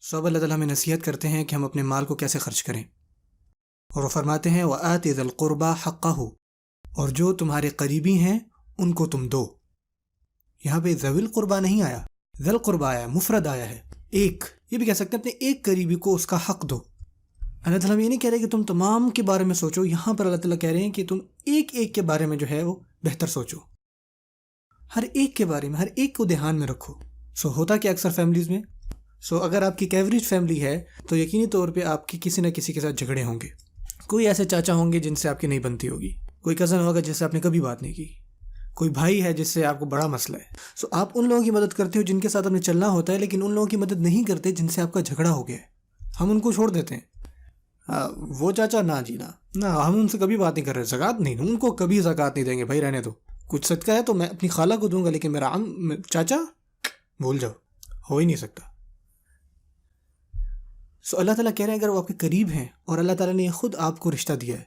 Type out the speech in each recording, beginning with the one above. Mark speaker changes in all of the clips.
Speaker 1: اب اللہ تعالیٰ ہمیں نصیحت کرتے ہیں کہ ہم اپنے مال کو کیسے خرچ کریں، اور وہ فرماتے ہیں وَآتِ ذِی الْقُرْبَى حَقَّهُ، اور جو تمہارے قریبی ہیں ان کو تم دو۔ یہاں پہ ذوی القربہ نہیں آیا، ذی القربہ آیا، مفرد آیا ہے، ایک، یہ بھی کہہ سکتے ہیں اپنے ایک قریبی کو اس کا حق دو۔ اللہ تعالیٰ یہ نہیں کہہ رہے کہ تم تمام کے بارے میں سوچو، یہاں پر اللہ تعالیٰ کہہ رہے ہیں کہ تم ایک ایک کے بارے میں جو ہے وہ بہتر سوچو، ہر ایک کے بارے میں، ہر ایک کو دھیان میں رکھو۔ ہوتا کہ اکثر فیملیز میں اگر آپ کی ایک ایوریج فیملی ہے تو یقینی طور پہ آپ کی کسی نہ کسی کے ساتھ جھگڑے ہوں گے، کوئی ایسے چاچا ہوں گے جن سے آپ کی نہیں بنتی ہوگی، کوئی کزن ہوگا جس سے آپ نے کبھی بات نہیں کی، کوئی بھائی ہے جس سے آپ کو بڑا مسئلہ ہے۔ آپ ان لوگوں کی مدد کرتے ہو جن کے ساتھ آپ نے چلنا ہوتا ہے، لیکن ان لوگوں کی مدد نہیں کرتے جن سے آپ کا جھگڑا ہو گیا ہے، ہم ان کو چھوڑ دیتے ہیں۔ وہ چاچا نہ جی نہ ہم ان سے کبھی بات نہیں کر رہے، زکوٰۃ نہیں، ان کو کبھی زکوٰۃ نہیں دیں گے، بھائی رہنے دو، کچھ صدقہ ہے تو میں اپنی خالہ کو دوں گا، لیکن میرا چاچا بھول جاؤ، ہو ہی نہیں سکتا۔ اللہ تعالیٰ کہہ رہے ہیں اگر وہ آپ کے قریب ہیں، اور اللہ تعالیٰ نے خود آپ کو رشتہ دیا ہے،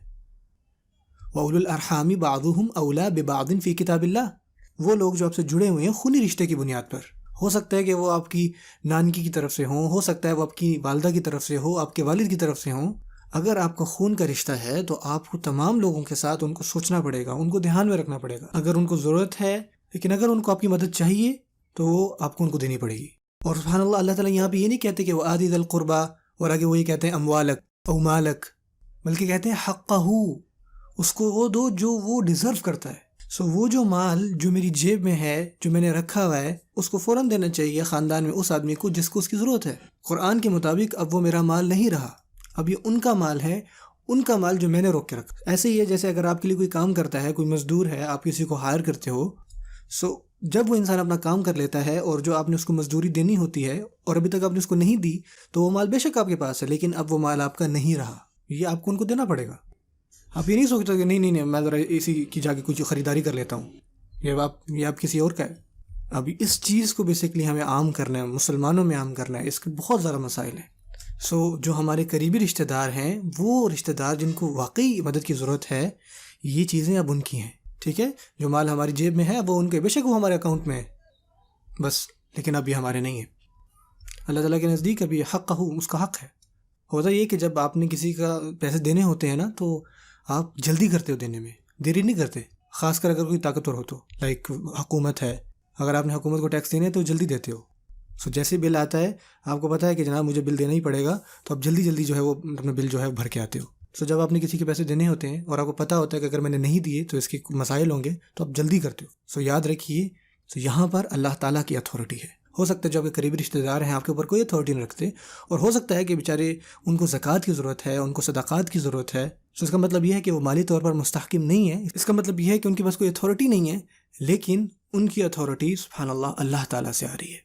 Speaker 1: وَأُولُو الْأَرْحَامِ بَعْضُهُمْ أَوْلَىٰ بِبَعْضٍ فِي كِتَابِ اللَّهِ، وہ لوگ جو آپ سے جڑے ہوئے ہیں خونی رشتے کی بنیاد پر، ہو سکتا ہے کہ وہ آپ کی نانکی کی طرف سے ہوں، ہو سکتا ہے وہ آپ کی والدہ کی طرف سے ہو، آپ کے والد کی طرف سے ہوں۔ اگر آپ کا خون کا رشتہ ہے تو آپ کو تمام لوگوں کے ساتھ ان کو سوچنا پڑے گا، ان کو دھیان میں رکھنا پڑے گا، اگر ان کو ضرورت ہے، لیکن اگر ان کو آپ کی مدد چاہیے تو وہ آپ کو ان کو دینی پڑے گی۔ اور سبحان اللہ، اللہ تعالیٰ یہاں پہ یہ نہیں کہتے کہ وَآتِ ذِی الْقُرْبَى، اور آگے وہی کہتے ہیں اموالک او مالک، بلکہ کہتے ہیں حقہ، اس کو وہ دو جو وہ ڈیزرو کرتا ہے۔ وہ جو مال جو میری جیب میں ہے، جو میں نے رکھا ہوا ہے، اس کو فوراً دینا چاہیے خاندان میں اس آدمی کو جس کو اس کی ضرورت ہے۔ قرآن کے مطابق اب وہ میرا مال نہیں رہا، اب یہ ان کا مال ہے، ان کا مال جو میں نے روک کے رکھا۔ ایسے ہی ہے جیسے اگر آپ کے لیے کوئی کام کرتا ہے، کوئی مزدور ہے، آپ کسی کو ہائر کرتے ہو، جب وہ انسان اپنا کام کر لیتا ہے اور جو آپ نے اس کو مزدوری دینی ہوتی ہے اور ابھی تک آپ نے اس کو نہیں دی، تو وہ مال بے شک آپ کے پاس ہے، لیکن اب وہ مال آپ کا نہیں رہا، یہ آپ کو ان کو دینا پڑے گا۔ آپ یہ نہیں سوچتے کہ نہیں میں ذرا اسی کی جا کے کچھ خریداری کر لیتا ہوں، یہ آپ کسی اور کا ہے۔ اب اس چیز کو بیسکلی ہمیں عام کرنا ہے، مسلمانوں میں عام کرنا ہے، اس کے بہت زیادہ مسائل ہیں۔ جو ہمارے قریبی رشتہ دار ہیں، وہ رشتہ دار جن کو واقعی مدد کی ضرورت ہے، یہ چیزیں اب ان کی ہیں، ٹھیک ہے؟ جو مال ہماری جیب میں ہے وہ ان کے، بے شک وہ ہمارے اکاؤنٹ میں ہے بس، لیکن اب یہ ہمارے نہیں ہیں۔ اللہ تعالیٰ کے نزدیک ابھی حق اس کا حق ہے۔ ہوتا یہ کہ جب آپ نے کسی کا پیسے دینے ہوتے ہیں نا، تو آپ جلدی کرتے ہو دینے میں، دیری نہیں کرتے، خاص کر اگر کوئی طاقتور ہو تو، لائک حکومت ہے، اگر آپ نے حکومت کو ٹیکس دینے تو جلدی دیتے ہو۔ جیسے بل آتا ہے، آپ کو پتہ ہے کہ جناب مجھے بل دینا ہی پڑے گا، تو آپ جلدی جو ہے وہ اپنا بل جو ہے بھر کے آتے ہو۔ جب آپ نے کسی کے پیسے دینے ہوتے ہیں اور آپ کو پتہ ہوتا ہے کہ اگر میں نے نہیں دیے تو اس کے مسائل ہوں گے، تو آپ جلدی کرتے ہو۔ یاد رکھیے، یہاں پر اللہ تعالیٰ کی اتھارٹی ہے۔ ہو سکتا ہے جو آپ کے قریبی رشتہ دار ہیں آپ کے اوپر کوئی اتھارٹی نہیں رکھتے، اور ہو سکتا ہے کہ بیچارے ان کو زکوٰۃ کی ضرورت ہے، ان کو صدقات کی ضرورت ہے، اس کا مطلب یہ ہے کہ وہ مالی طور پر مستحکم نہیں ہے، اس کا مطلب یہ ہے کہ ان کے پاس کوئی اتھارٹی نہیں ہے، لیکن ان کی اتھارٹی سبحان اللہ تعالیٰ سے آ رہی ہے۔